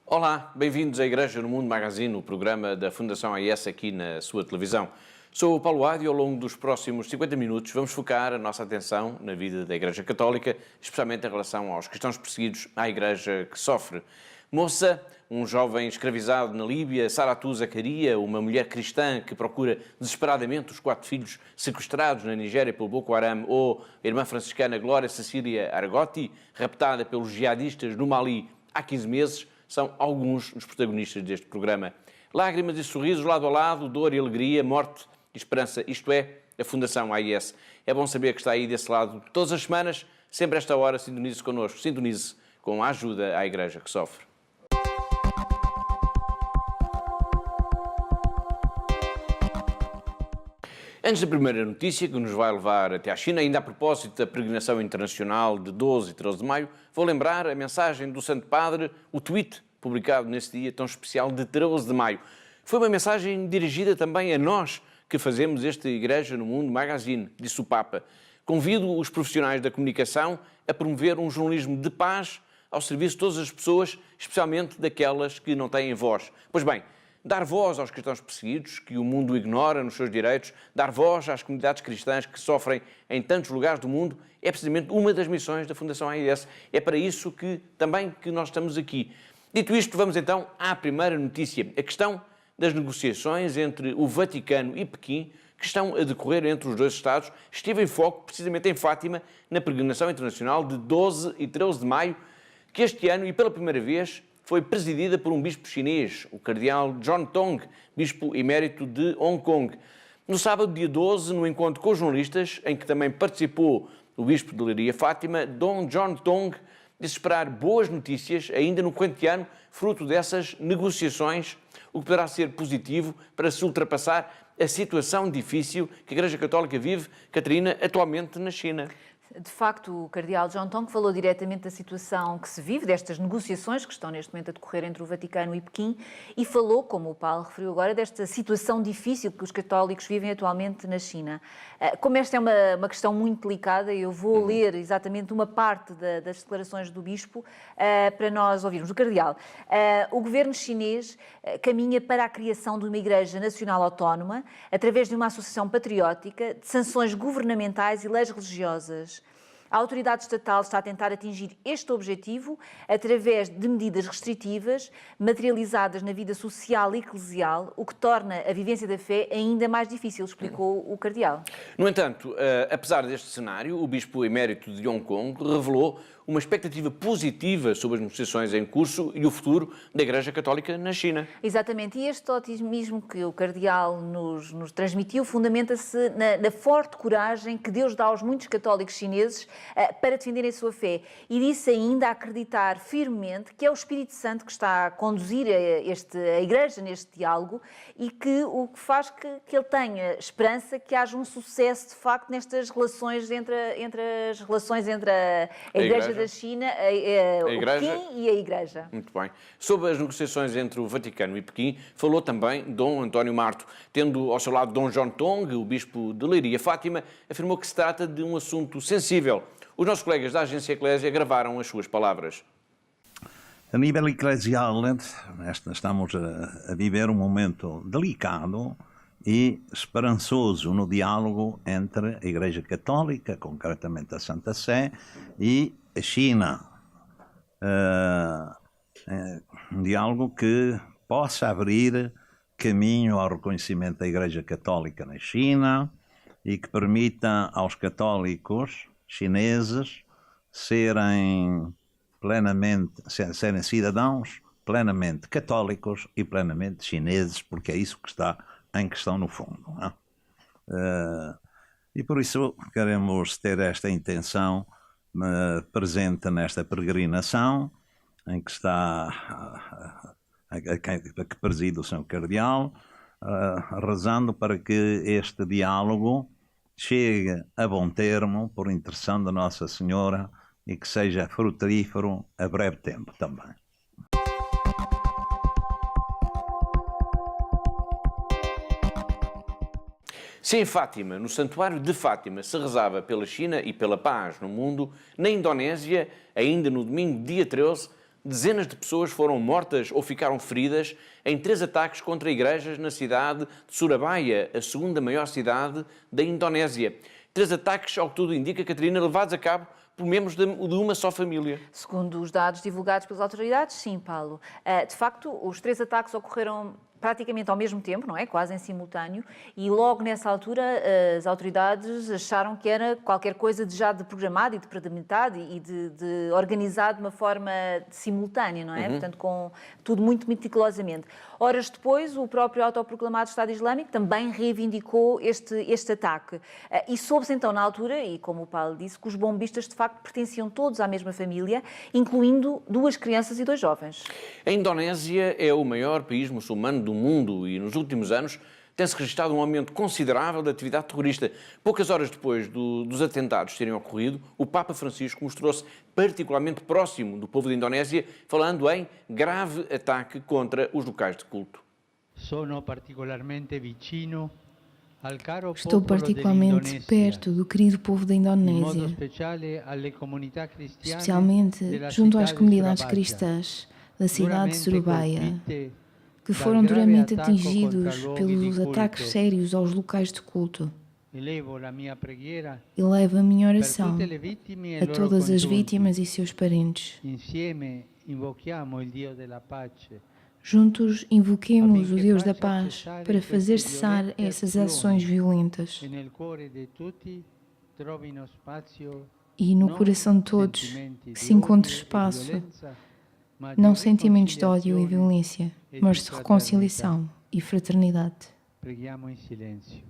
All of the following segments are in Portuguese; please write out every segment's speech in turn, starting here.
Olá, bem-vindos à Igreja no Mundo Magazine, o programa da Fundação AIS aqui na sua televisão. Sou o Paulo Adi e ao longo dos próximos 50 minutos vamos focar a nossa atenção na vida da Igreja Católica, especialmente em relação aos cristãos perseguidos, à Igreja que sofre. Moça, um jovem escravizado na Líbia, Saratu Zacaria, uma mulher cristã que procura desesperadamente os 4 filhos sequestrados na Nigéria pelo Boko Haram, ou a irmã franciscana Glória Cecília Argotti, raptada pelos jihadistas no Mali há 15 meses, são alguns dos protagonistas deste programa. Lágrimas e sorrisos lado a lado, dor e alegria, morte e esperança, isto é, a Fundação AIS. É bom saber que está aí desse lado todas as semanas, sempre a esta hora, sintonize-se connosco, sintonize com a ajuda à Igreja que sofre. Antes da primeira notícia, que nos vai levar até à China, ainda a propósito da peregrinação internacional de 12 e 13 de maio, vou lembrar a mensagem do Santo Padre, o tweet publicado nesse dia tão especial de 13 de maio. Foi uma mensagem dirigida também a nós que fazemos esta Igreja no Mundo Magazine, disse o Papa. Convido os profissionais da comunicação a promover um jornalismo de paz ao serviço de todas as pessoas, especialmente daquelas que não têm voz. Pois bem, dar voz aos cristãos perseguidos, que o mundo ignora nos seus direitos, dar voz às comunidades cristãs que sofrem em tantos lugares do mundo, é precisamente uma das missões da Fundação AIS. É para isso que nós estamos aqui. Dito isto, vamos então à primeira notícia. A questão das negociações entre o Vaticano e Pequim, que estão a decorrer entre os dois Estados, esteve em foco precisamente em Fátima, na peregrinação internacional de 12 e 13 de maio, que este ano, e pela primeira vez, foi presidida por um bispo chinês, o cardeal John Tong, bispo emérito de Hong Kong. No sábado, dia 12, no encontro com os jornalistas, em que também participou o bispo de Leiria Fátima, Dom John Tong disse esperar boas notícias ainda no corrente ano, fruto dessas negociações, o que poderá ser positivo para se ultrapassar a situação difícil que a Igreja Católica vive, Catarina, atualmente na China. De facto, o cardeal John Tong falou diretamente da situação que se vive, destas negociações que estão neste momento a decorrer entre o Vaticano e Pequim, e falou, como o Paulo referiu agora, desta situação difícil que os católicos vivem atualmente na China. Como esta é uma questão muito delicada, eu vou ler exatamente uma parte das declarações do bispo para nós ouvirmos. O cardeal, o governo chinês caminha para a criação de uma Igreja Nacional Autónoma através de uma associação patriótica, de sanções governamentais e leis religiosas. A autoridade estatal está a tentar atingir este objetivo através de medidas restritivas materializadas na vida social e eclesial, o que torna a vivência da fé ainda mais difícil, explicou o cardeal. No entanto, apesar deste cenário, o bispo emérito de Hong Kong revelou uma expectativa positiva sobre as negociações em curso e o futuro da Igreja Católica na China. Exatamente, e este otimismo que o cardeal nos transmitiu fundamenta-se na forte coragem que Deus dá aos muitos católicos chineses para defenderem a sua fé. E disse ainda acreditar firmemente que é o Espírito Santo que está a conduzir a Igreja neste diálogo e que o que faz que ele tenha esperança que haja um sucesso de facto nestas relações entre a Igreja da China, o Pequim e a Igreja. Muito bem. Sobre as negociações entre o Vaticano e Pequim, falou também Dom António Marto. Tendo ao seu lado Dom John Tong, o bispo de Leiria Fátima, afirmou que se trata de um assunto sensível. Os nossos colegas da Agência Eclésia gravaram as suas palavras. A nível eclesial, estamos a viver um momento delicado e esperançoso no diálogo entre a Igreja Católica, concretamente a Santa Sé, e a China. Um diálogo que possa abrir caminho ao reconhecimento da Igreja Católica na China e que permita aos católicos chineses serem cidadãos plenamente católicos e plenamente chineses, porque é isso que está em questão no fundo. Não é? E por isso queremos ter esta intenção presente nesta peregrinação, em que está que preside o São Cardeal, rezando para que este diálogo chegue a bom termo por intercessão de Nossa Senhora e que seja frutífero a breve tempo também. Se em Fátima, no Santuário de Fátima, se rezava pela China e pela paz no mundo, na Indonésia, ainda no domingo, dia 13, dezenas de pessoas foram mortas ou ficaram feridas em 3 ataques contra igrejas na cidade de Surabaya, a segunda maior cidade da Indonésia. 3 ataques, ao que tudo indica, Catarina, levados a cabo por membros de uma só família. Segundo os dados divulgados pelas autoridades, sim, Paulo. De facto, os 3 ataques ocorreram praticamente ao mesmo tempo, não é? Quase em simultâneo, e logo nessa altura as autoridades acharam que era qualquer coisa já de programado e de premeditado e de organizado de uma forma simultânea, não é? Portanto, com tudo muito meticulosamente. Horas depois, o próprio autoproclamado Estado Islâmico também reivindicou este ataque. E soube-se então na altura, e como o Paulo disse, que os bombistas de facto pertenciam todos à mesma família, incluindo 2 crianças e 2 jovens. A Indonésia é o maior país muçulmano do mundo e nos últimos anos tem-se registrado um aumento considerável da atividade terrorista. Poucas horas depois dos atentados terem ocorrido, o Papa Francisco mostrou-se particularmente próximo do povo da Indonésia, falando em grave ataque contra os locais de culto. Estou particularmente perto do querido povo da Indonésia, especialmente junto às comunidades cristãs da cidade de Surabaya, que foram duramente atingidos pelos ataques sérios aos locais de culto. Elevo a minha oração a todas as vítimas e seus parentes. Juntos invoquemos o Deus da paz para fazer cessar essas ações violentas. E no coração de todos que se encontre espaço, não sentimentos de ódio e violência, mas de reconciliação e fraternidade. Preghiamo em silêncio.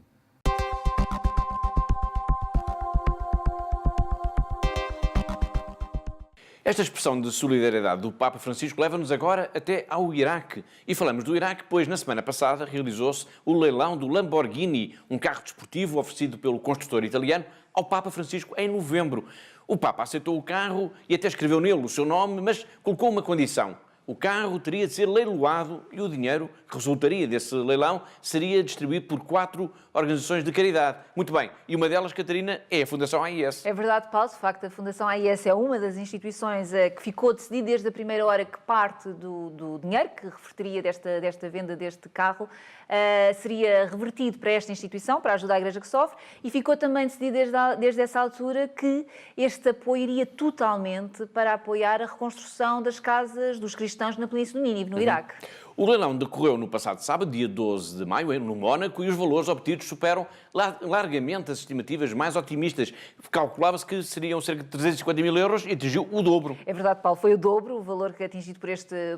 Esta expressão de solidariedade do Papa Francisco leva-nos agora até ao Iraque. E falamos do Iraque, pois na semana passada realizou-se o leilão do Lamborghini, um carro desportivo oferecido pelo construtor italiano ao Papa Francisco em novembro. O Papa aceitou o carro e até escreveu nele o seu nome, mas colocou uma condição. O carro teria de ser leiloado e o dinheiro que resultaria desse leilão seria distribuído por 4 organizações de caridade. Muito bem, e uma delas, Catarina, é a Fundação AIS. É verdade, Paulo, de facto a Fundação AIS é uma das instituições que ficou decidida desde a primeira hora que parte do dinheiro que reverteria desta venda deste carro seria revertido para esta instituição, para ajudar a Igreja que sofre, e ficou também decidido desde essa altura que este apoio iria totalmente para apoiar a reconstrução das casas dos cristãos na Península de Nínive, no Iraque. O leilão decorreu no passado sábado, dia 12 de maio, no Mónaco, e os valores obtidos superam largamente as estimativas mais otimistas. Calculava-se que seriam cerca de 350 mil euros e atingiu o dobro. É verdade, Paulo, foi o dobro o valor que é atingido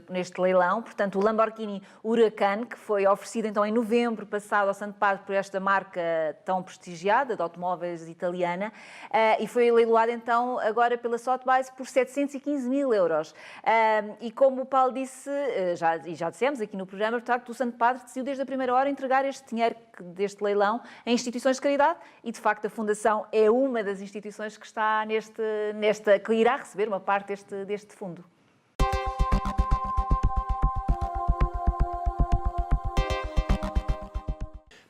neste leilão. Portanto, o Lamborghini Huracan, que foi oferecido então em novembro passado ao Santo Padre por esta marca tão prestigiada de automóveis italiana, e foi leiloado então agora pela Sotheby's por 715 mil euros. E como o Paulo disse, já dissemos aqui no programa, portanto, o Santo Padre decidiu desde a primeira hora entregar este dinheiro deste leilão a instituições de caridade e, de facto, a Fundação é uma das instituições que está que irá receber uma parte deste fundo.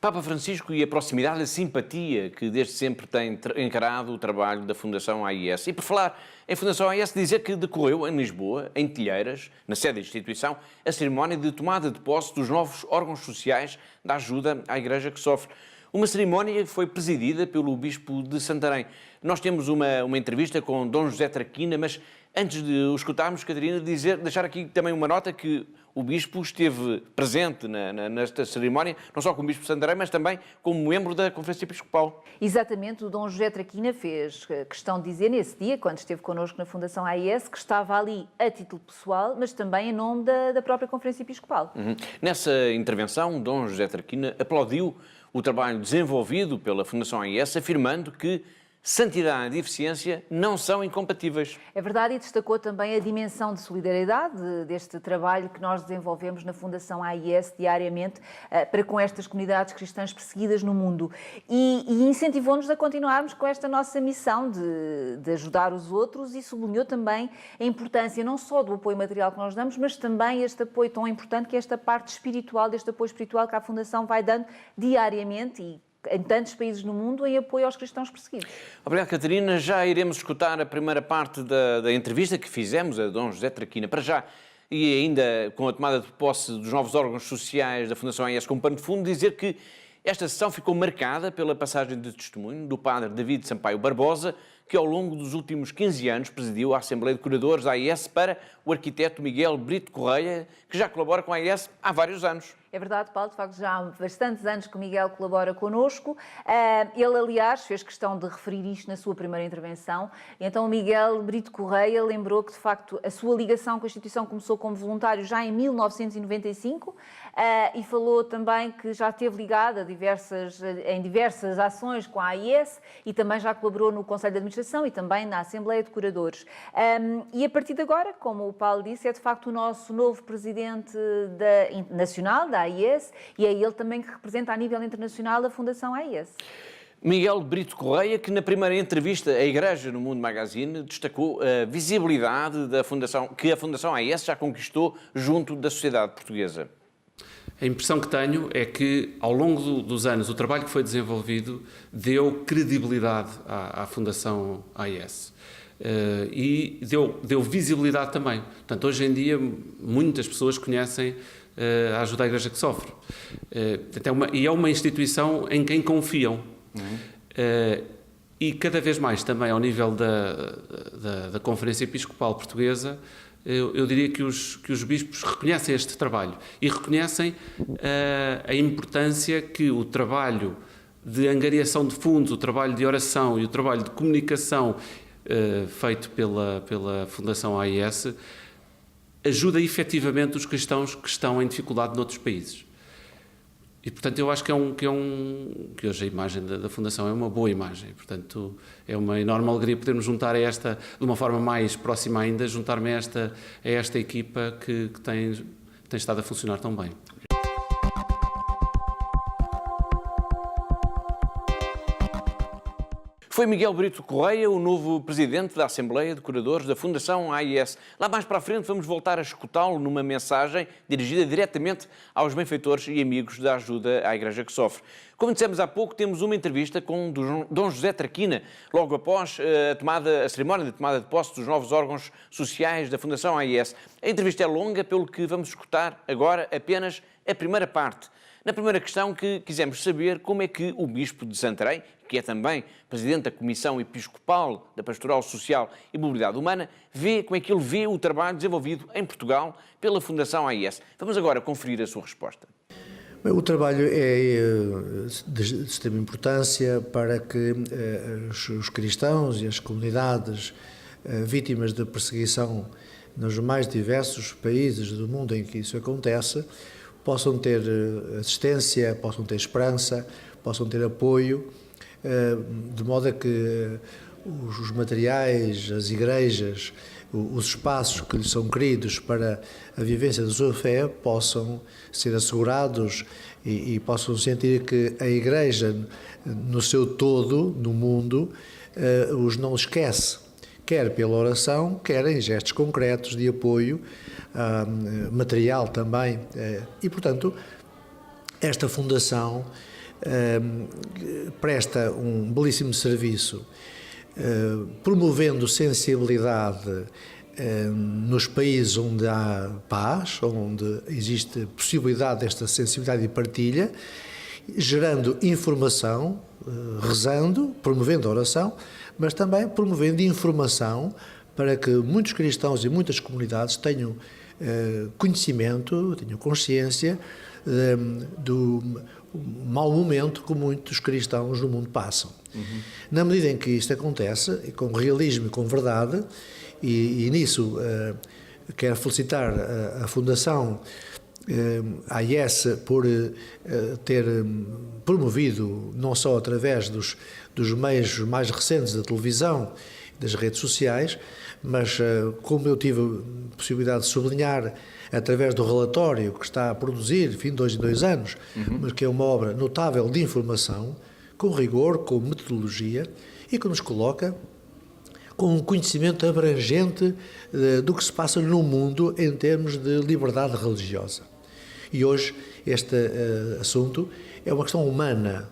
Papa Francisco e a proximidade e a simpatia que desde sempre tem encarado o trabalho da Fundação AIS. E por falar em Fundação AIS, dizer que decorreu em Lisboa, em Telheiras, na sede da instituição, a cerimónia de tomada de posse dos novos órgãos sociais da ajuda à Igreja que sofre. Uma cerimónia que foi presidida pelo Bispo de Santarém. Nós temos uma entrevista com Dom José Traquina, mas antes de o escutarmos, Catarina, deixar aqui também uma nota que o Bispo esteve presente nesta cerimónia, não só como Bispo de Santarém, mas também como membro da Conferência Episcopal. Exatamente, o Dom José Traquina fez questão de dizer nesse dia, quando esteve connosco na Fundação AIS, que estava ali a título pessoal, mas também em nome da própria Conferência Episcopal. Nessa intervenção, Dom José Traquina aplaudiu o trabalho desenvolvido pela Fundação AIS, afirmando que santidade e eficiência não são incompatíveis. É verdade, e destacou também a dimensão de solidariedade deste trabalho que nós desenvolvemos na Fundação AIS diariamente para com estas comunidades cristãs perseguidas no mundo. E incentivou-nos a continuarmos com esta nossa missão de ajudar os outros e sublinhou também a importância não só do apoio material que nós damos, mas também este apoio tão importante que é esta parte espiritual, deste apoio espiritual que a Fundação vai dando diariamente e em tantos países no mundo em apoio aos cristãos perseguidos. Obrigado, Catarina. Já iremos escutar a primeira parte da entrevista que fizemos a Dom José Traquina. Para já, e ainda com a tomada de posse dos novos órgãos sociais da Fundação AIS como pano de fundo, dizer que esta sessão ficou marcada pela passagem de testemunho do padre David Sampaio Barbosa, que ao longo dos últimos 15 anos presidiu a Assembleia de Curadores da AIS, para o arquiteto Miguel Brito Correia, que já colabora com a AIS há vários anos. É verdade, Paulo, de facto já há bastantes anos que o Miguel colabora connosco. Ele, aliás, fez questão de referir isto na sua primeira intervenção. Então o Miguel Brito Correia lembrou que, de facto, a sua ligação com a instituição começou como voluntário já em 1995 e falou também que já esteve ligado em diversas ações com a AIS e também já colaborou no Conselho de Administração e também na Assembleia de Curadores. E a partir de agora, como o Paulo disse, é de facto o nosso novo presidente nacional da AIS e é ele também que representa a nível internacional a Fundação AIS. Miguel Brito Correia, que na primeira entrevista à Igreja no Mundo Magazine destacou a visibilidade que a Fundação AIS já conquistou junto da sociedade portuguesa. A impressão que tenho é que, ao longo dos anos, o trabalho que foi desenvolvido deu credibilidade à Fundação AIS. E deu visibilidade também. Portanto, hoje em dia, muitas pessoas conhecem a Ajuda à Igreja que Sofre. E é uma instituição em quem confiam. E cada vez mais também ao nível da Conferência Episcopal Portuguesa, eu diria que os bispos reconhecem este trabalho e reconhecem a importância que o trabalho de angariação de fundos, o trabalho de oração e o trabalho de comunicação feito pela Fundação AIS ajuda efetivamente os cristãos que estão em dificuldade noutros países. E, portanto, eu acho que hoje a imagem da Fundação é uma boa imagem. Portanto, é uma enorme alegria podermos juntar a esta, de uma forma mais próxima ainda, juntar-me a esta equipa que tem estado a funcionar tão bem. Foi Miguel Brito Correia, o novo presidente da Assembleia de Curadores da Fundação AIS. Lá mais para a frente vamos voltar a escutá-lo numa mensagem dirigida diretamente aos benfeitores e amigos da Ajuda à Igreja que Sofre. Como dissemos há pouco, temos uma entrevista com Dom José Traquina, logo após a cerimónia de tomada de posse dos novos órgãos sociais da Fundação AIS. A entrevista é longa, pelo que vamos escutar agora apenas a primeira parte. Na primeira questão, que quisemos saber como é que o Bispo de Santarém, que é também Presidente da Comissão Episcopal da Pastoral Social e Mobilidade Humana, como é que ele vê o trabalho desenvolvido em Portugal pela Fundação AIS. Vamos agora conferir a sua resposta. O trabalho é de extrema importância para que os cristãos e as comunidades vítimas de perseguição nos mais diversos países do mundo em que isso acontece possam ter assistência, possam ter esperança, possam ter apoio, de modo a que os materiais, as igrejas, os espaços que lhes são queridos para a vivência da sua fé possam ser assegurados e possam sentir que a Igreja, no seu todo, no mundo, os não esquece, quer pela oração, quer em gestos concretos de apoio, material também. E, portanto, esta fundação presta um belíssimo serviço, promovendo sensibilidade nos países onde há paz, onde existe possibilidade desta sensibilidade e partilha, gerando informação, rezando, promovendo a oração, mas também promovendo informação para que muitos cristãos e muitas comunidades tenham conhecimento, tenham consciência do mau momento que muitos cristãos no mundo passam. Na medida em que isto acontece, e com realismo e com verdade, e nisso quero felicitar a Fundação AIS por ter promovido, não só através dos meios mais recentes da televisão e das redes sociais, mas como eu tive a possibilidade de sublinhar através do relatório que está a produzir, enfim, 2 em 2 anos, mas que é uma obra notável de informação, com rigor, com metodologia, e que nos coloca com um conhecimento abrangente do que se passa no mundo em termos de liberdade religiosa. E hoje este assunto é uma questão humana,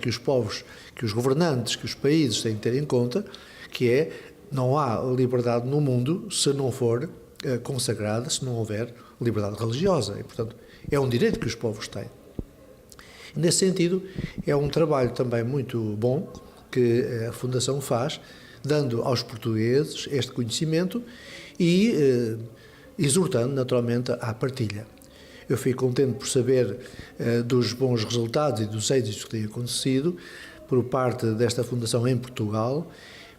que os povos, que os governantes, que os países têm de ter em conta, que é, não há liberdade no mundo se não for consagrada, se não houver liberdade religiosa. E, portanto, é um direito que os povos têm. Nesse sentido, é um trabalho também muito bom que a Fundação faz, dando aos portugueses este conhecimento e exortando, naturalmente, à partilha. Eu fico contente por saber dos bons resultados e dos êxitos que têm acontecido por parte desta Fundação em Portugal,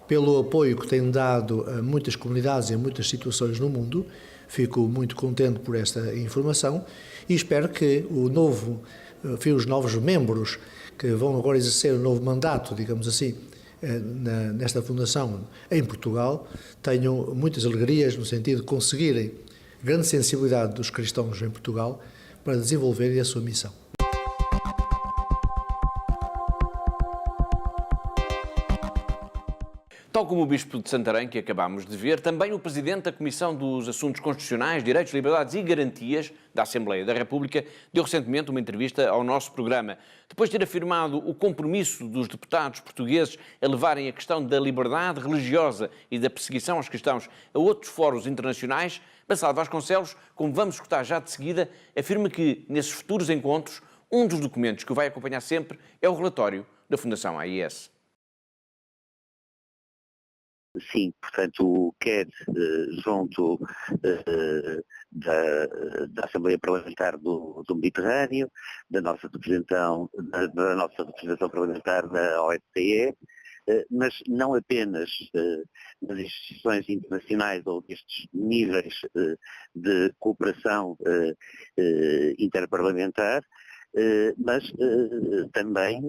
pelo apoio que tem dado a muitas comunidades em muitas situações no mundo. Fico muito contente por esta informação e espero que os novos membros que vão agora exercer o novo mandato, digamos assim, nesta Fundação em Portugal, tenham muitas alegrias no sentido de conseguirem grande sensibilidade dos cristãos em Portugal para desenvolverem a sua missão. Tal como o Bispo de Santarém, que acabámos de ver, também o Presidente da Comissão dos Assuntos Constitucionais, Direitos, Liberdades e Garantias da Assembleia da República deu recentemente uma entrevista ao nosso programa. Depois de ter afirmado o compromisso dos deputados portugueses a levarem a questão da liberdade religiosa e da perseguição aos cristãos a outros fóruns internacionais, Bacelar Vasconcelos, como vamos escutar já de seguida, afirma que, nesses futuros encontros, um dos documentos que o vai acompanhar sempre é o relatório da Fundação AIS. Sim, portanto, quer junto da Assembleia Parlamentar do Mediterrâneo, da nossa representação parlamentar da OSCE, mas não apenas nas instituições internacionais ou nestes níveis de cooperação interparlamentar, mas também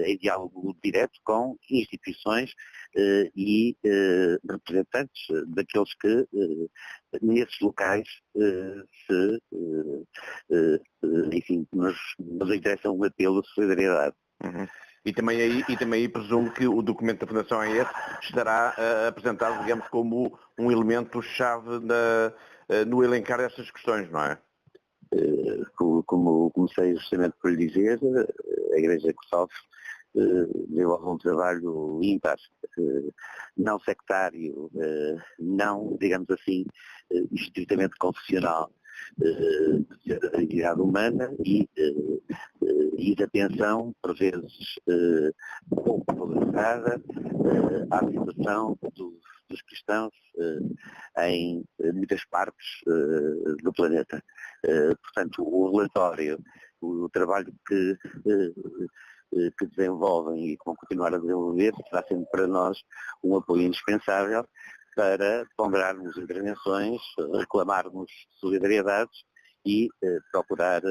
em diálogo direto com instituições e representantes daqueles que nesses locais nos interessa um apelo de solidariedade. Uhum. E também aí presumo que o documento da Fundação AIS estará apresentado, digamos, como um elemento-chave no elencar destas questões, não é? Como comecei justamente por lhe dizer, a Igreja que sofre desenvolve um trabalho ímpar, não sectário, não, digamos assim, estritamente confessional, da dignidade humana e da atenção, por vezes, pouco valorizada à situação dos cristãos em muitas partes do planeta. Portanto, o relatório, o trabalho que desenvolvem e que vão continuar a desenvolver, será sempre para nós um apoio indispensável para ponderarmos intervenções, reclamarmos solidariedades e procurar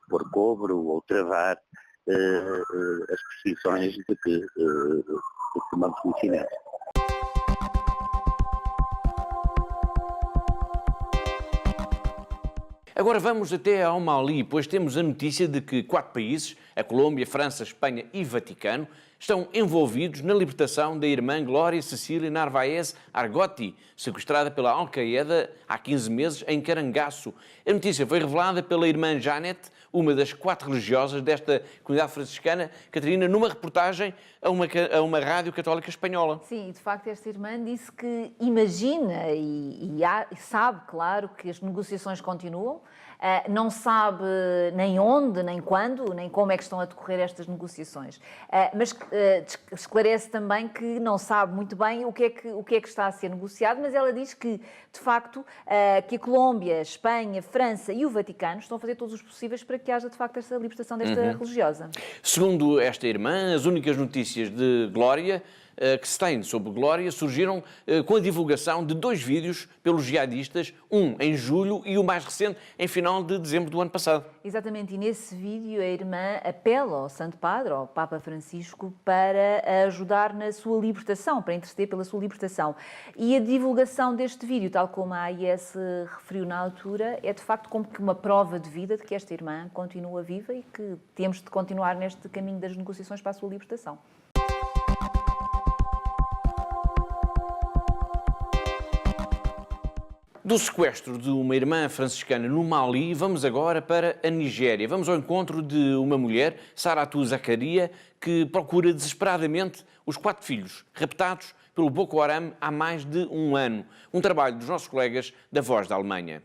pôr cobro ou travar as perseguições de que tomamos conhecimento. Agora vamos até ao Mali, pois temos a notícia de que 4 países, a Colômbia, França, Espanha e Vaticano, estão envolvidos na libertação da irmã Glória Cecília Narvaez Argotti, sequestrada pela Al-Qaeda há 15 meses em Carangaço. A notícia foi revelada pela irmã Janet, uma das 4 religiosas desta comunidade franciscana, Catarina, numa reportagem a uma rádio católica espanhola. Sim, de facto esta irmã disse que imagina e sabe, claro, que as negociações continuam, não sabe nem onde, nem quando, nem como é que estão a decorrer estas negociações, mas esclarece também que não sabe muito bem o que é que está a ser negociado, mas ela diz que, de facto, que a Colômbia, a Espanha, a França e o Vaticano estão a fazer todos os possíveis para que haja, de facto, esta libertação desta religiosa. Segundo esta irmã, as únicas notícias de Glória que se tem sobre Glória surgiram com a divulgação de 2 vídeos pelos jihadistas, um em julho e o mais recente em final de dezembro do ano passado. Exatamente, e nesse vídeo a irmã apela ao Santo Padre, ao Papa Francisco, para ajudar na sua libertação, para interceder pela sua libertação. E a divulgação deste vídeo, tal como a AIS referiu na altura, é de facto como que uma prova de vida de que esta irmã continua viva e que temos de continuar neste caminho das negociações para a sua libertação. Do sequestro de uma irmã franciscana no Mali, vamos agora para a Nigéria. Vamos ao encontro de uma mulher, Saratu Zakaria, que procura desesperadamente os 4 filhos, raptados pelo Boko Haram há mais de um ano. Um trabalho dos nossos colegas da Voz da Alemanha.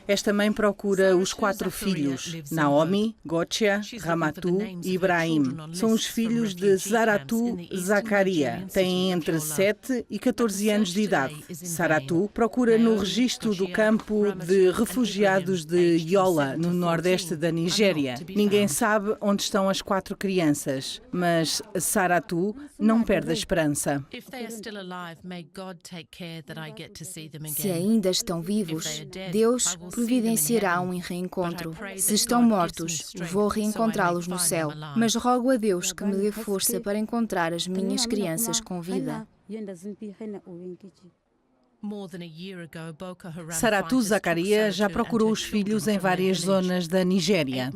Esta mãe procura os 4 filhos, Naomi, Gotia, Ramatu e Ibrahim. São os filhos de Saratu Zakaria. Têm entre 7 e 14 anos de idade. Saratu procura no registro do campo de refugiados de Yola, no nordeste da Nigéria. Ninguém sabe onde estão as 4 crianças, mas Saratu não perde a esperança. Se ainda estão vivos, Deus providenciará um reencontro. Se estão mortos, vou reencontrá-los no céu. Mas rogo a Deus que me dê força para encontrar as minhas crianças com vida. Saratu Zakaria já procurou os filhos em várias zonas da Nigéria.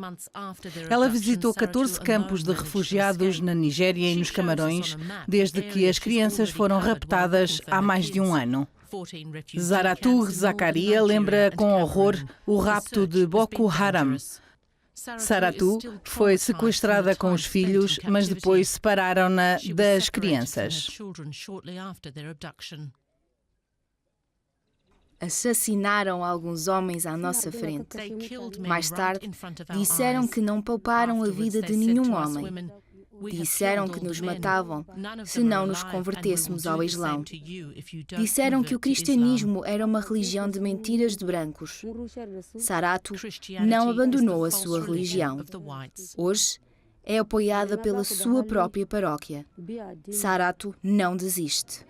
Ela visitou 14 campos de refugiados na Nigéria e nos Camarões desde que as crianças foram raptadas há mais de um ano. Saratu Zakaria lembra com horror o rapto de Boko Haram. Saratu foi sequestrada com os filhos, mas depois separaram-na das crianças. Assassinaram alguns homens à nossa frente. Mais tarde, disseram que não pouparam a vida de nenhum homem. Disseram que nos matavam se não nos convertêssemos ao Islão. Disseram que o cristianismo era uma religião de mentiras de brancos. Saratu não abandonou a sua religião. Hoje é apoiada pela sua própria paróquia. Saratu não desiste.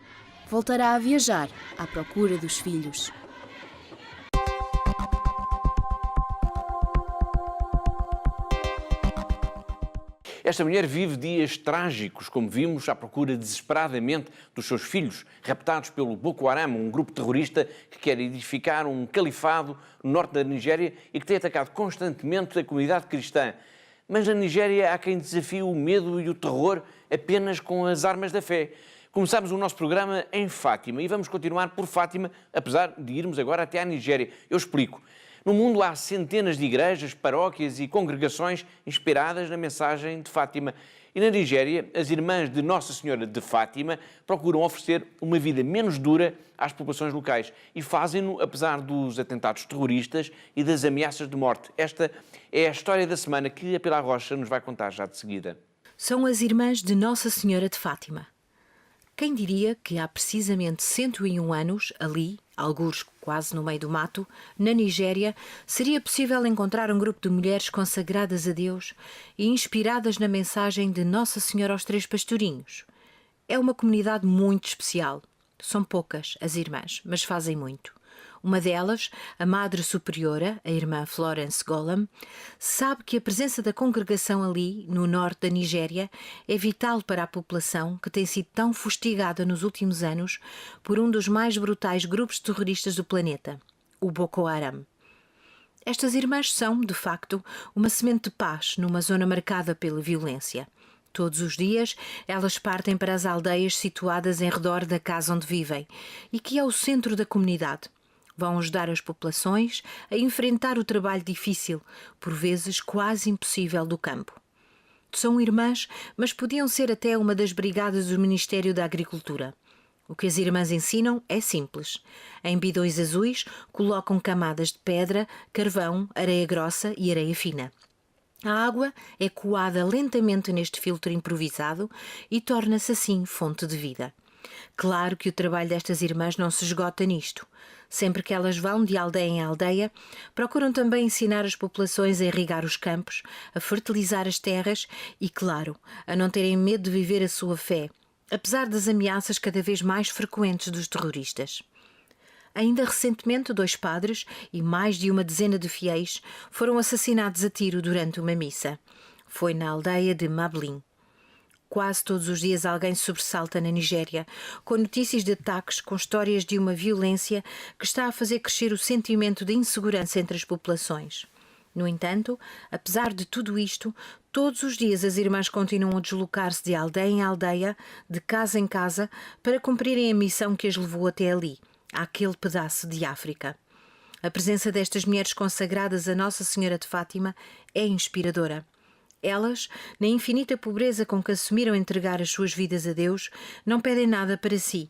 Voltará a viajar à procura dos filhos. Esta mulher vive dias trágicos, como vimos, à procura desesperadamente dos seus filhos, raptados pelo Boko Haram, um grupo terrorista que quer edificar um califado no norte da Nigéria e que tem atacado constantemente a comunidade cristã. Mas na Nigéria há quem desafie o medo e o terror apenas com as armas da fé. Começamos o nosso programa em Fátima e vamos continuar por Fátima, apesar de irmos agora até à Nigéria. Eu explico. No mundo há centenas de igrejas, paróquias e congregações inspiradas na mensagem de Fátima. E na Nigéria, as irmãs de Nossa Senhora de Fátima procuram oferecer uma vida menos dura às populações locais e fazem-no apesar dos atentados terroristas e das ameaças de morte. Esta é a história da semana que a Pilar Rocha nos vai contar já de seguida. São as irmãs de Nossa Senhora de Fátima. Quem diria que há precisamente 101 anos, ali, algures quase no meio do mato, na Nigéria, seria possível encontrar um grupo de mulheres consagradas a Deus e inspiradas na mensagem de Nossa Senhora aos 3 pastorinhos. É uma comunidade muito especial. São poucas as irmãs, mas fazem muito. Uma delas, a Madre Superiora, a irmã Florence Golem, sabe que a presença da congregação ali, no norte da Nigéria, é vital para a população que tem sido tão fustigada nos últimos anos por um dos mais brutais grupos terroristas do planeta, o Boko Haram. Estas irmãs são, de facto, uma semente de paz numa zona marcada pela violência. Todos os dias, elas partem para as aldeias situadas em redor da casa onde vivem e que é o centro da comunidade. Vão ajudar as populações a enfrentar o trabalho difícil, por vezes quase impossível, do campo. São irmãs, mas podiam ser até uma das brigadas do Ministério da Agricultura. O que as irmãs ensinam é simples. Em bidões azuis, colocam camadas de pedra, carvão, areia grossa e areia fina. A água é coada lentamente neste filtro improvisado e torna-se assim fonte de vida. Claro que o trabalho destas irmãs não se esgota nisto. Sempre que elas vão de aldeia em aldeia, procuram também ensinar as populações a irrigar os campos, a fertilizar as terras e, claro, a não terem medo de viver a sua fé, apesar das ameaças cada vez mais frequentes dos terroristas. Ainda recentemente, 2 padres e mais de uma dezena de fiéis foram assassinados a tiro durante uma missa. Foi na aldeia de Mablin. Quase todos os dias alguém se sobressalta na Nigéria, com notícias de ataques, com histórias de uma violência que está a fazer crescer o sentimento de insegurança entre as populações. No entanto, apesar de tudo isto, todos os dias as irmãs continuam a deslocar-se de aldeia em aldeia, de casa em casa, para cumprirem a missão que as levou até ali, àquele pedaço de África. A presença destas mulheres consagradas a Nossa Senhora de Fátima é inspiradora. Elas, na infinita pobreza com que assumiram entregar as suas vidas a Deus, não pedem nada para si,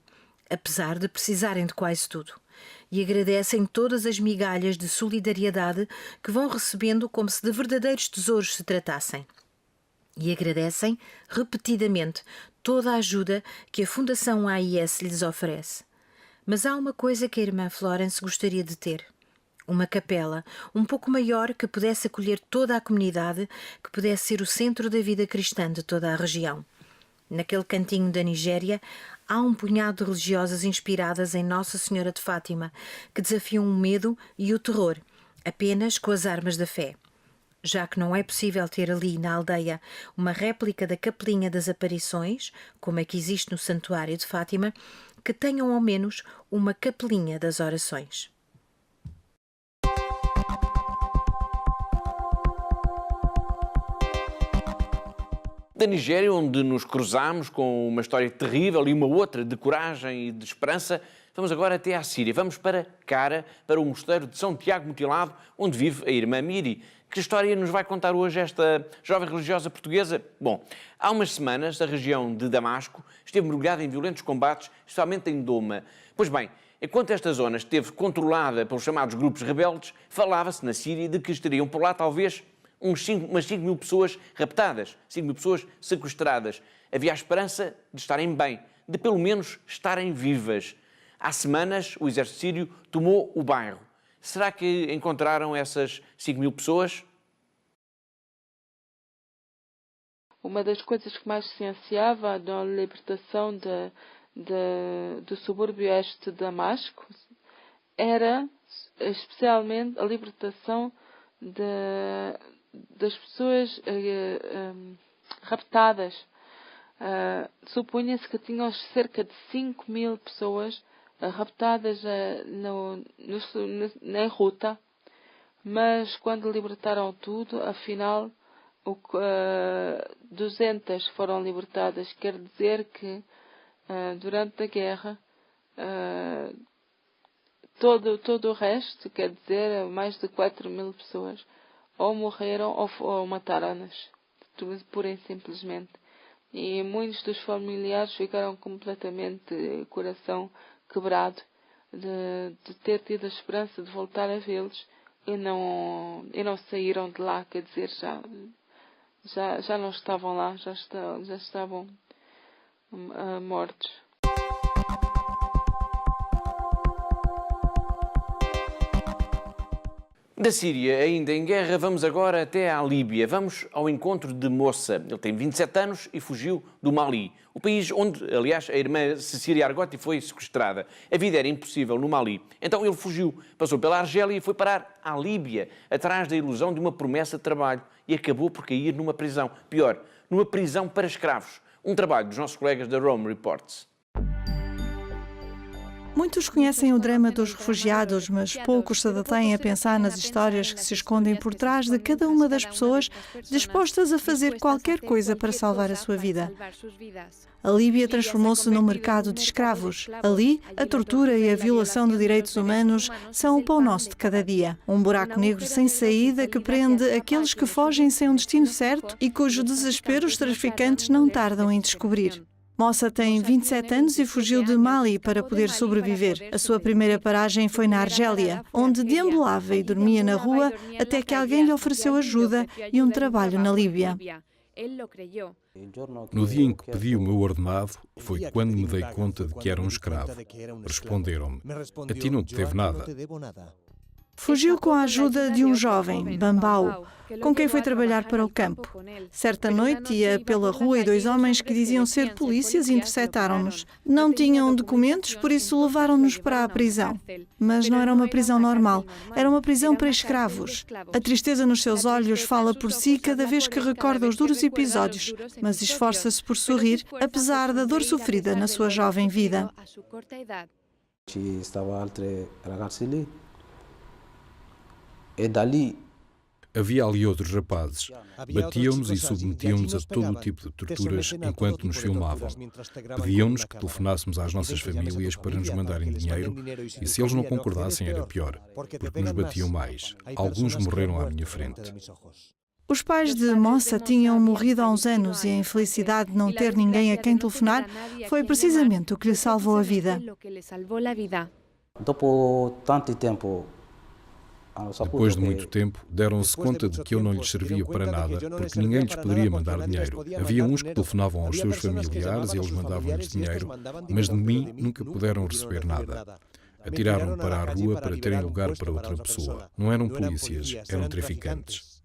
apesar de precisarem de quase tudo, e agradecem todas as migalhas de solidariedade que vão recebendo como se de verdadeiros tesouros se tratassem. E agradecem, repetidamente, toda a ajuda que a Fundação AIS lhes oferece. Mas há uma coisa que a irmã Florence gostaria de ter. Uma capela um pouco maior que pudesse acolher toda a comunidade, que pudesse ser o centro da vida cristã de toda a região. Naquele cantinho da Nigéria, há um punhado de religiosas inspiradas em Nossa Senhora de Fátima, que desafiam o medo e o terror, apenas com as armas da fé. Já que não é possível ter ali, na aldeia, uma réplica da Capelinha das Aparições, como a que existe no Santuário de Fátima, que tenham ao menos uma Capelinha das Orações. Da Nigéria, onde nos cruzamos com uma história terrível e uma outra de coragem e de esperança, vamos agora até à Síria. Vamos para Cara, para o mosteiro de São Tiago Mutilado, onde vive a irmã Miri. Que história nos vai contar hoje esta jovem religiosa portuguesa? Bom, há umas semanas a região de Damasco esteve mergulhada em violentos combates, especialmente em Doma. Pois bem, enquanto esta zona esteve controlada pelos chamados grupos rebeldes, falava-se na Síria de que estariam por lá talvez umas 5 mil pessoas raptadas, 5 mil pessoas sequestradas. Havia a esperança de estarem bem, de pelo menos estarem vivas. Há semanas o exército sírio tomou o bairro. Será que encontraram essas 5 mil pessoas? Uma das coisas que mais se ansiava na libertação do subúrbio oeste de Damasco era especialmente a libertação das pessoas raptadas. Supunha-se que tinham cerca de 5 mil pessoas raptadas na ruta, mas quando libertaram tudo, afinal 200 foram libertadas. Quer dizer que durante a guerra todo o resto, quer dizer, mais de 4 mil pessoas ou morreram ou mataram-nas, pura e simplesmente. E muitos dos familiares ficaram completamente coração quebrado de ter tido a esperança de voltar a vê-los e não saíram de lá, quer dizer, já não estavam lá, já estavam mortos. Da Síria, ainda em guerra, vamos agora até à Líbia. Vamos ao encontro de Moça. Ele tem 27 anos e fugiu do Mali, o país onde, aliás, a irmã Cecília Argotti foi sequestrada. A vida era impossível no Mali. Então ele fugiu, passou pela Argélia e foi parar à Líbia, atrás da ilusão de uma promessa de trabalho, e acabou por cair numa prisão. Pior, numa prisão para escravos. Um trabalho dos nossos colegas da Rome Reports. Muitos conhecem o drama dos refugiados, mas poucos se detêm a pensar nas histórias que se escondem por trás de cada uma das pessoas dispostas a fazer qualquer coisa para salvar a sua vida. A Líbia transformou-se num mercado de escravos. Ali, a tortura e a violação de direitos humanos são o pão nosso de cada dia. Um buraco negro sem saída que prende aqueles que fogem sem um destino certo e cujo desespero os traficantes não tardam em descobrir. Moça tem 27 anos e fugiu de Mali para poder sobreviver. A sua primeira paragem foi na Argélia, onde deambulava e dormia na rua até que alguém lhe ofereceu ajuda e um trabalho na Líbia. No dia em que pedi o meu ordenado, foi quando me dei conta de que era um escravo. Responderam-me: "A ti não te devo nada." Fugiu com a ajuda de um jovem, Bambau, com quem foi trabalhar para o campo. Certa noite ia pela rua e 2 homens que diziam ser polícias interceptaram-nos. Não tinham documentos, por isso levaram-nos para a prisão. Mas não era uma prisão normal, era uma prisão para escravos. A tristeza nos seus olhos fala por si cada vez que recorda os duros episódios, mas esforça-se por sorrir, apesar da dor sofrida na sua jovem vida. Havia ali outros rapazes. Batiam-nos e submetiam-nos a todo o tipo de torturas enquanto nos filmavam. Pediam-nos que telefonássemos às nossas famílias para nos mandarem dinheiro e se eles não concordassem era pior, porque nos batiam mais. Alguns morreram à minha frente. Os pais de Mossa tinham morrido há uns anos e a infelicidade de não ter ninguém a quem telefonar foi precisamente o que lhe salvou a vida. Depois de muito tempo, deram-se conta de que eu não lhes servia para nada, porque ninguém lhes poderia mandar dinheiro. Havia uns que telefonavam aos seus familiares e eles mandavam-lhes dinheiro, mas de mim nunca puderam receber nada. Atiraram-me para a rua para terem lugar para outra pessoa. Não eram polícias, eram traficantes.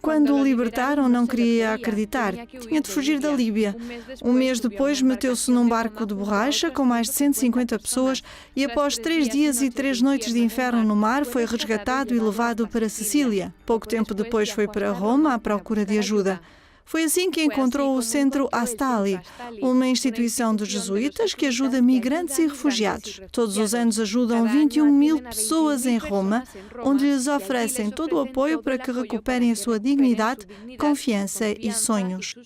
Quando o libertaram, não queria acreditar. Tinha de fugir da Líbia. Um mês depois, meteu-se num barco de borracha com mais de 150 pessoas e, após 3 dias e 3 noites de inferno no mar, foi resgatado e levado para Sicília. Pouco tempo depois foi para Roma à procura de ajuda. Foi assim que encontrou o Centro Astali, uma instituição dos jesuítas que ajuda migrantes e refugiados. Todos os anos ajudam 21.000 pessoas em Roma, onde lhes oferecem todo o apoio para que recuperem a sua dignidade, confiança e sonhos.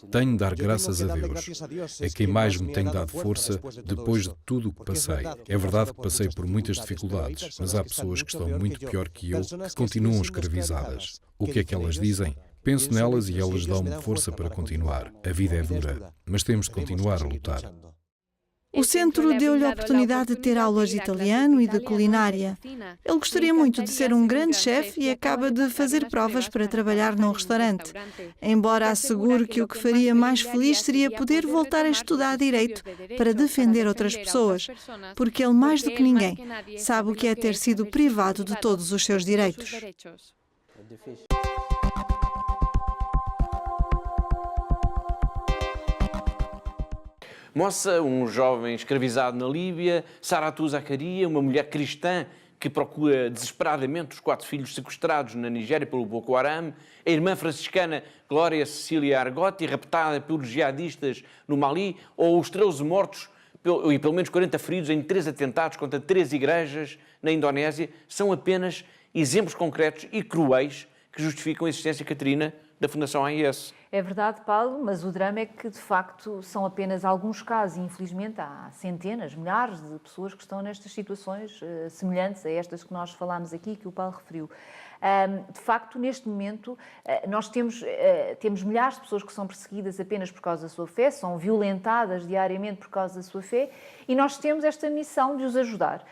Tenho de dar graças a Deus. É quem mais me tem dado força depois de tudo o que passei. É verdade que passei por muitas dificuldades, mas há pessoas que estão muito pior que eu, que continuam escravizadas. O que é que elas dizem? Penso nelas e elas dão-me força para continuar. A vida é dura, mas temos de continuar a lutar. O centro deu-lhe a oportunidade de ter aulas de italiano e de culinária. Ele gostaria muito de ser um grande chefe e acaba de fazer provas para trabalhar num restaurante. Embora assegure que o que faria mais feliz seria poder voltar a estudar direito para defender outras pessoas, porque ele, mais do que ninguém, sabe o que é ter sido privado de todos os seus direitos. Mossa, um jovem escravizado na Líbia, Saratu Zakaria, uma mulher cristã que procura desesperadamente os 4 filhos sequestrados na Nigéria pelo Boko Haram, a irmã franciscana Glória Cecília Argotti, raptada pelos jihadistas no Mali, ou os 13 mortos e pelo menos 40 feridos em 3 atentados contra 3 igrejas na Indonésia, são apenas exemplos concretos e cruéis que justificam a existência, Catarina, da Fundação AIS. É verdade, Paulo, mas o drama é que, de facto, são apenas alguns casos e, infelizmente, há centenas, milhares de pessoas que estão nestas situações semelhantes a estas que nós falámos aqui, que o Paulo referiu. De facto, neste momento, nós temos milhares de pessoas que são perseguidas apenas por causa da sua fé, são violentadas diariamente por causa da sua fé, e nós temos esta missão de os ajudar.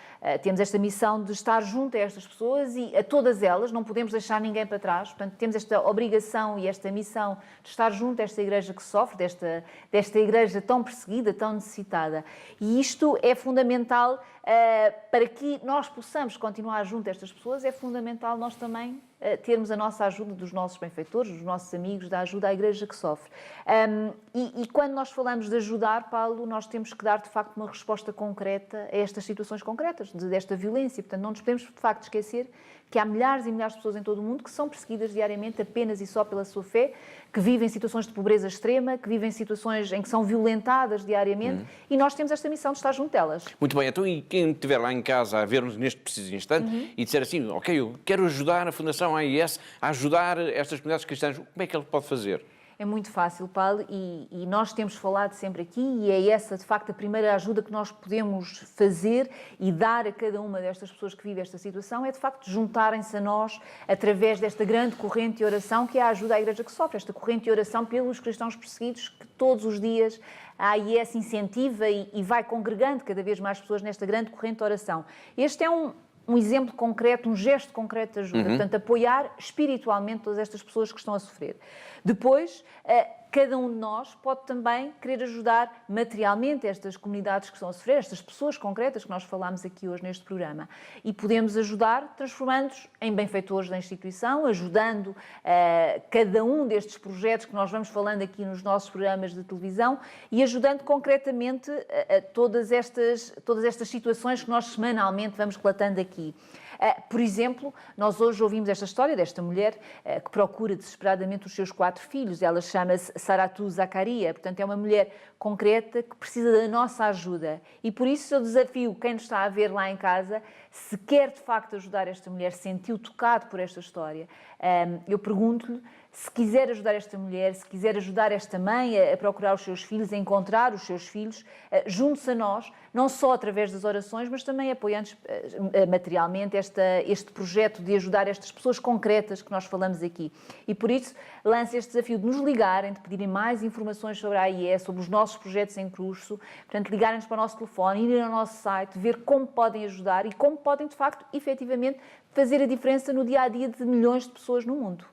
Temos esta missão de estar junto a estas pessoas e a todas elas, não podemos deixar ninguém para trás, portanto, temos esta obrigação e esta missão de estar junto a esta igreja que sofre, desta igreja tão perseguida, tão necessitada. E isto é fundamental para que nós possamos continuar junto a estas pessoas, é fundamental nós também termos a nossa ajuda dos nossos benfeitores, dos nossos amigos, da ajuda à igreja que sofre. E quando nós falamos de ajudar, Paulo, nós temos que dar, de facto, uma resposta concreta a estas situações concretas, desta violência. Portanto, não nos podemos, de facto, esquecer que há milhares e milhares de pessoas em todo o mundo que são perseguidas diariamente apenas e só pela sua fé, que vivem situações de pobreza extrema, que vivem situações em que são violentadas diariamente, e nós temos esta missão de estar junto delas. Muito bem, então e quem estiver lá em casa a ver-nos neste preciso instante e disser assim, ok, eu quero ajudar a Fundação AIS a ajudar estas comunidades cristãs, como é que ele pode fazer? É muito fácil, Paulo, e nós temos falado sempre aqui, e é essa, de facto, a primeira ajuda que nós podemos fazer e dar a cada uma destas pessoas que vivem esta situação, é, de facto, juntarem-se a nós através desta grande corrente de oração que é a ajuda à Igreja que sofre, esta corrente de oração pelos cristãos perseguidos que todos os dias a AIS incentiva e vai congregando cada vez mais pessoas nesta grande corrente de oração. Este é um exemplo concreto, um gesto concreto de ajuda, portanto, apoiar espiritualmente todas estas pessoas que estão a sofrer. Depois, cada um de nós pode também querer ajudar materialmente estas comunidades que estão a sofrer, estas pessoas concretas que nós falámos aqui hoje neste programa. E podemos ajudar transformando-os em benfeitores da instituição, ajudando cada um destes projetos que nós vamos falando aqui nos nossos programas de televisão e ajudando concretamente a todas estas situações que nós semanalmente vamos relatando aqui. Por exemplo, nós hoje ouvimos esta história desta mulher que procura desesperadamente os seus 4 filhos. Ela chama-se Saratu Zacaria, portanto é uma mulher concreta que precisa da nossa ajuda. E por isso eu desafio quem nos está a ver lá em casa, se quer de facto ajudar esta mulher, se sentiu tocado por esta história, eu pergunto-lhe, se quiser ajudar esta mulher, se quiser ajudar esta mãe a procurar os seus filhos, a encontrar os seus filhos, junte-se a nós, não só através das orações, mas também apoiando materialmente este projeto de ajudar estas pessoas concretas que nós falamos aqui. E por isso lanço este desafio de nos ligarem, de pedirem mais informações sobre a AIE, sobre os nossos projetos em curso, portanto ligarem-nos para o nosso telefone, irem ao nosso site, ver como podem ajudar e como podem de facto, efetivamente, fazer a diferença no dia-a-dia de milhões de pessoas no mundo.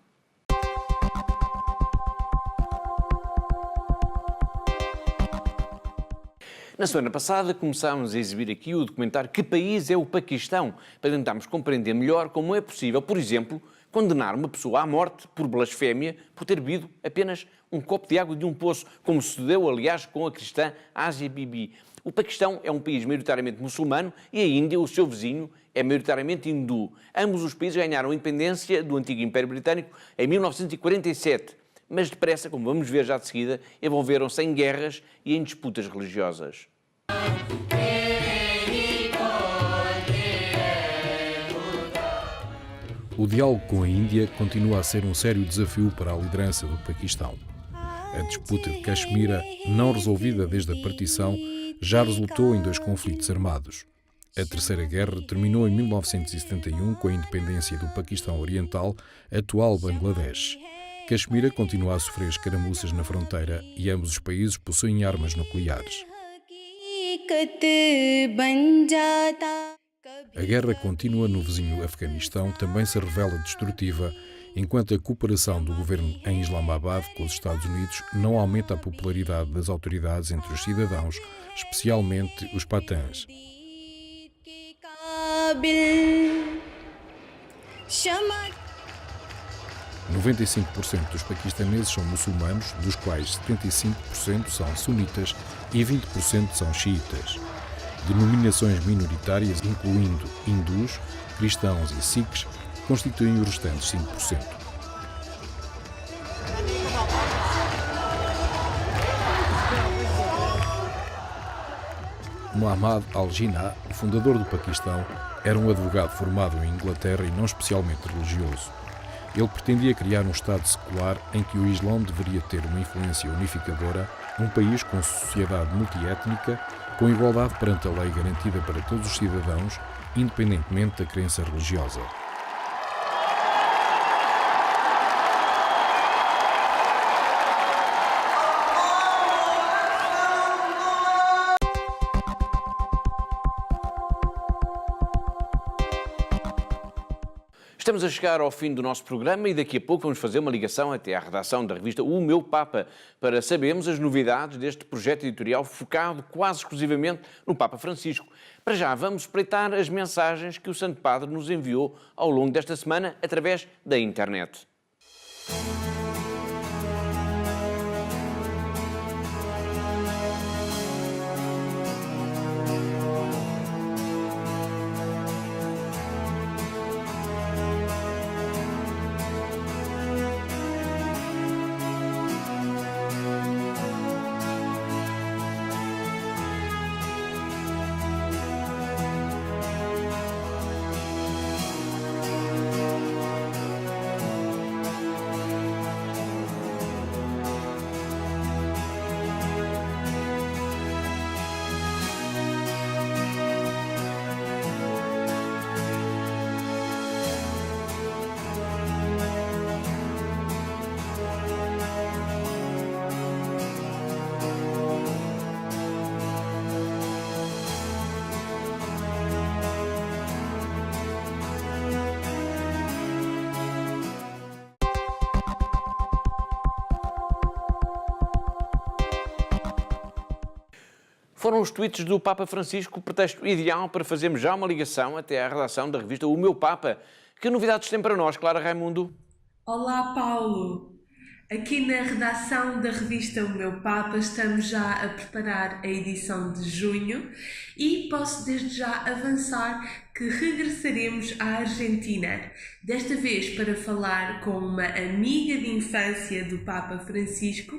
Na semana passada começámos a exibir aqui o documentário Que País é o Paquistão, para tentarmos compreender melhor como é possível, por exemplo, condenar uma pessoa à morte por blasfémia por ter bebido apenas um copo de água de um poço, como sucedeu, aliás, com a cristã Asia Bibi. O Paquistão é um país maioritariamente muçulmano e a Índia, o seu vizinho, é maioritariamente hindu. Ambos os países ganharam a independência do antigo Império Britânico em 1947. Mas depressa, como vamos ver já de seguida, envolveram-se em guerras e em disputas religiosas. O diálogo com a Índia continua a ser um sério desafio para a liderança do Paquistão. A disputa de Caxemira, não resolvida desde a partição, já resultou em 2 conflitos armados. A Terceira Guerra terminou em 1971 com a independência do Paquistão Oriental, atual Bangladesh. Caxemira continua a sofrer escaramuças na fronteira e ambos os países possuem armas nucleares. A guerra contínua no vizinho Afeganistão também se revela destrutiva, enquanto a cooperação do governo em Islamabad com os Estados Unidos não aumenta a popularidade das autoridades entre os cidadãos, especialmente os patãs. 95% dos paquistaneses são muçulmanos, dos quais 75% são sunitas e 20% são xiitas. Denominações minoritárias, incluindo hindus, cristãos e sikhs, constituem os restantes 5%. Muhammad al-Jinnah, o fundador do Paquistão, era um advogado formado em Inglaterra e não especialmente religioso. Ele pretendia criar um Estado secular em que o Islão deveria ter uma influência unificadora, um país com sociedade multiétnica, com igualdade perante a lei garantida para todos os cidadãos, independentemente da crença religiosa. Estamos a chegar ao fim do nosso programa e daqui a pouco vamos fazer uma ligação até à redação da revista O Meu Papa para sabermos as novidades deste projeto editorial focado quase exclusivamente no Papa Francisco. Para já vamos espreitar as mensagens que o Santo Padre nos enviou ao longo desta semana através da internet. Foram os tweets do Papa Francisco o pretexto ideal para fazermos já uma ligação até à redação da revista O Meu Papa. Que novidades tem para nós, Clara Raimundo? Olá, Paulo. Aqui na redação da revista O Meu Papa estamos já a preparar a edição de junho e posso desde já avançar que regressaremos à Argentina, desta vez para falar com uma amiga de infância do Papa Francisco,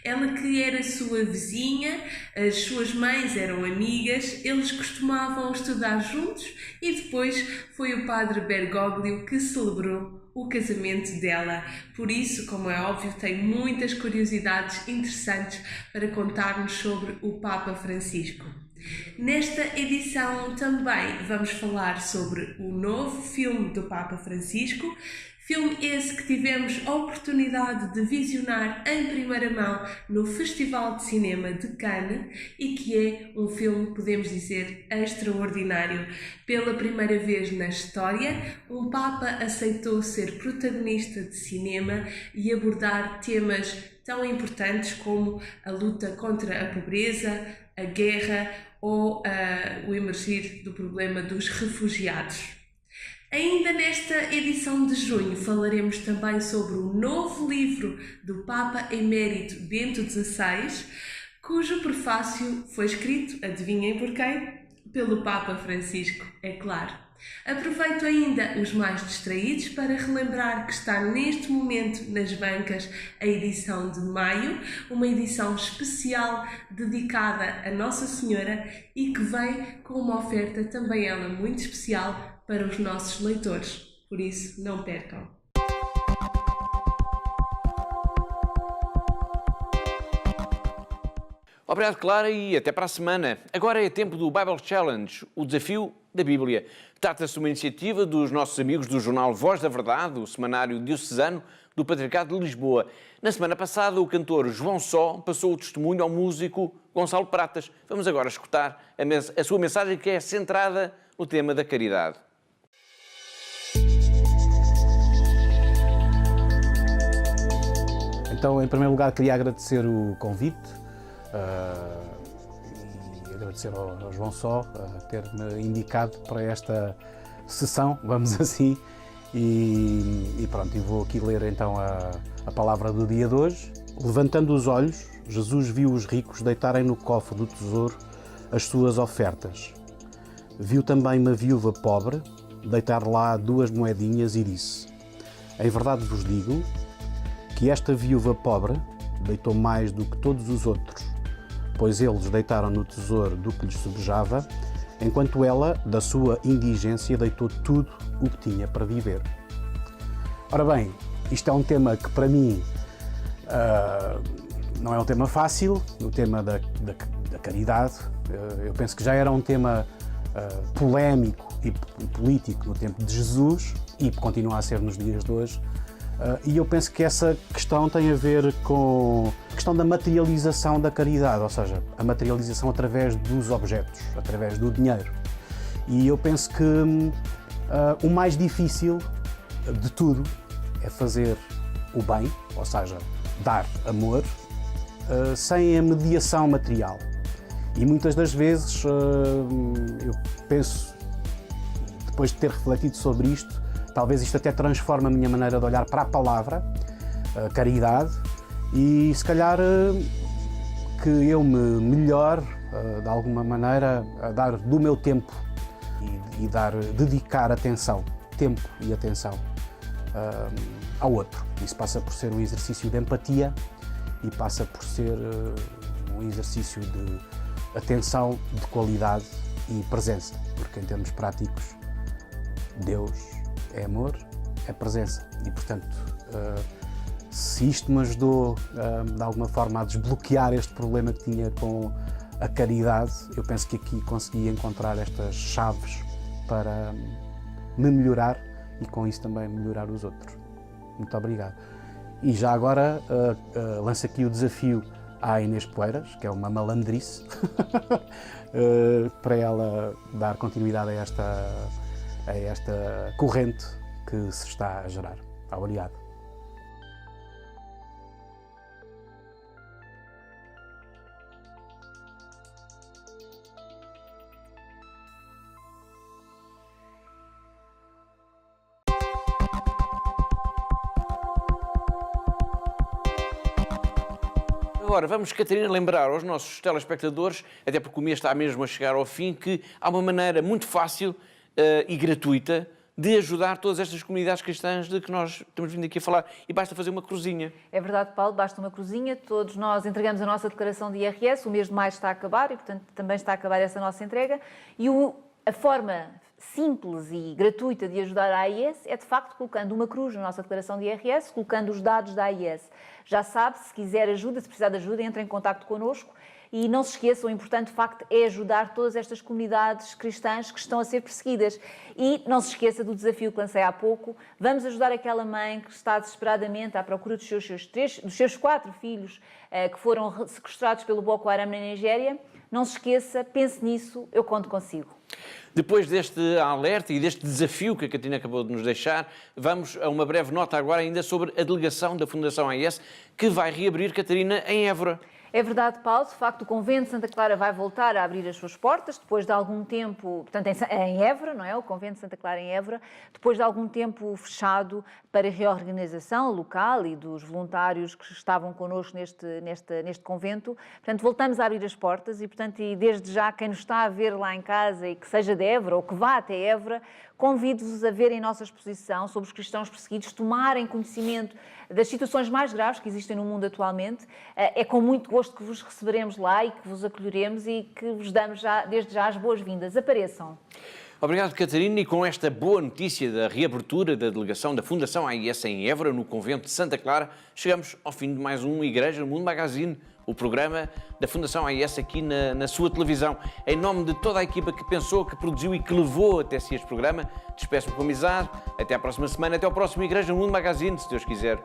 ela que era sua vizinha, as suas mães eram amigas, eles costumavam estudar juntos e depois foi o padre Bergoglio que celebrou o casamento dela. Por isso, como é óbvio, tem muitas curiosidades interessantes para contar-nos sobre o Papa Francisco. Nesta edição também vamos falar sobre o novo filme do Papa Francisco, filme esse que tivemos a oportunidade de visionar em primeira mão no Festival de Cinema de Cannes e que é um filme, podemos dizer, extraordinário. Pela primeira vez na história, um Papa aceitou ser protagonista de cinema e abordar temas tão importantes como a luta contra a pobreza, a guerra ou o emergir do problema dos refugiados. Ainda nesta edição de junho falaremos também sobre o novo livro do Papa Emérito Bento XVI, cujo prefácio foi escrito, adivinhem por quem? Pelo Papa Francisco, é claro. Aproveito ainda os mais distraídos para relembrar que está neste momento nas bancas a edição de maio, uma edição especial dedicada a Nossa Senhora e que vem com uma oferta também ela muito especial para os nossos leitores. Por isso, não percam. Obrigado, Clara, e até para a semana. Agora é tempo do Bible Challenge, o desafio da Bíblia. Trata-se de uma iniciativa dos nossos amigos do jornal Voz da Verdade, o semanário diocesano do Patriarcado de Lisboa. Na semana passada, o cantor João Só passou o testemunho ao músico Gonçalo Pratas. Vamos agora escutar a sua mensagem, que é centrada no tema da caridade. Então, em primeiro lugar, queria agradecer o convite e agradecer ao João Só ter-me indicado para esta sessão, vamos assim, e pronto, e vou aqui ler então a palavra do dia de hoje. Levantando os olhos, Jesus viu os ricos deitarem no cofre do tesouro as suas ofertas. Viu também uma viúva pobre deitar lá 2 moedinhas e disse: em verdade vos digo que esta viúva pobre deitou mais do que todos os outros, pois eles deitaram no tesouro do que lhes sobejava, enquanto ela, da sua indigência, deitou tudo o que tinha para viver. Ora bem, isto é um tema que para mim não é um tema fácil, o tema da caridade. Eu penso que já era um tema polémico e político no tempo de Jesus e continua a ser nos dias de hoje. E eu penso que essa questão tem a ver com a questão da materialização da caridade, ou seja, a materialização através dos objetos, através do dinheiro. E eu penso que o mais difícil de tudo é fazer o bem, ou seja, dar amor, sem a mediação material. E muitas das vezes eu penso, depois de ter refletido sobre isto, talvez isto até transforme a minha maneira de olhar para a palavra, a caridade, e se calhar que eu me melhore, de alguma maneira, a dar do meu tempo e dedicar atenção, tempo e atenção ao outro. Isso passa por ser um exercício de empatia e passa por ser um exercício de atenção, de qualidade e presença, porque em termos práticos, Deus é amor, é presença e, portanto, se isto me ajudou de alguma forma a desbloquear este problema que tinha com a caridade, eu penso que aqui consegui encontrar estas chaves para me melhorar e com isso também melhorar os outros. Muito obrigado. E já agora lanço aqui o desafio à Inês Poeiras, que é uma malandrice, para ela dar continuidade a esta corrente que se está a gerar. Obrigado. Agora, vamos, Catarina, lembrar aos nossos telespectadores, até porque o mês está mesmo a chegar ao fim, que há uma maneira muito fácil e gratuita de ajudar todas estas comunidades cristãs de que nós estamos vindo aqui a falar. E basta fazer uma cruzinha. É verdade, Paulo, basta uma cruzinha. Todos nós entregamos a nossa declaração de IRS, o mês de maio está a acabar e, portanto, também está a acabar essa nossa entrega. E a forma simples e gratuita de ajudar a AIS é, de facto, colocando uma cruz na nossa declaração de IRS, colocando os dados da AIS. Já sabe, se quiser ajuda, se precisar de ajuda, entre em contacto connosco. E não se esqueça, o importante, de facto, é ajudar todas estas comunidades cristãs que estão a ser perseguidas. E não se esqueça do desafio que lancei há pouco. Vamos ajudar aquela mãe que está desesperadamente à procura dos seus 4 filhos que foram sequestrados pelo Boko Haram na Nigéria. Não se esqueça, pense nisso, eu conto consigo. Depois deste alerta e deste desafio que a Catarina acabou de nos deixar, vamos a uma breve nota agora ainda sobre a delegação da Fundação AIS, que vai reabrir, Catarina, em Évora. É verdade, Paulo, de facto o Convento de Santa Clara vai voltar a abrir as suas portas depois de algum tempo, portanto em Évora, não é? O Convento de Santa Clara em Évora, depois de algum tempo fechado para reorganização local e dos voluntários que estavam connosco neste convento. Portanto, voltamos a abrir as portas e, portanto, e desde já quem nos está a ver lá em casa e que seja de Évora ou que vá até Évora, convido-vos a verem nossa exposição sobre os cristãos perseguidos, tomarem conhecimento das situações mais graves que existem no mundo atualmente. É com muito gosto que vos receberemos lá e que vos acolheremos e que vos damos desde já as boas-vindas. Apareçam. Obrigado, Catarina, e com esta boa notícia da reabertura da delegação da Fundação AIS em Évora, no Convento de Santa Clara, chegamos ao fim de mais um Igreja no Mundo Magazine, o programa da Fundação AIS aqui na sua televisão. Em nome de toda a equipa que pensou, que produziu e que levou até si este programa, despeço-me com amizade. Até à próxima semana, até ao próximo Igreja no Mundo Magazine, se Deus quiser.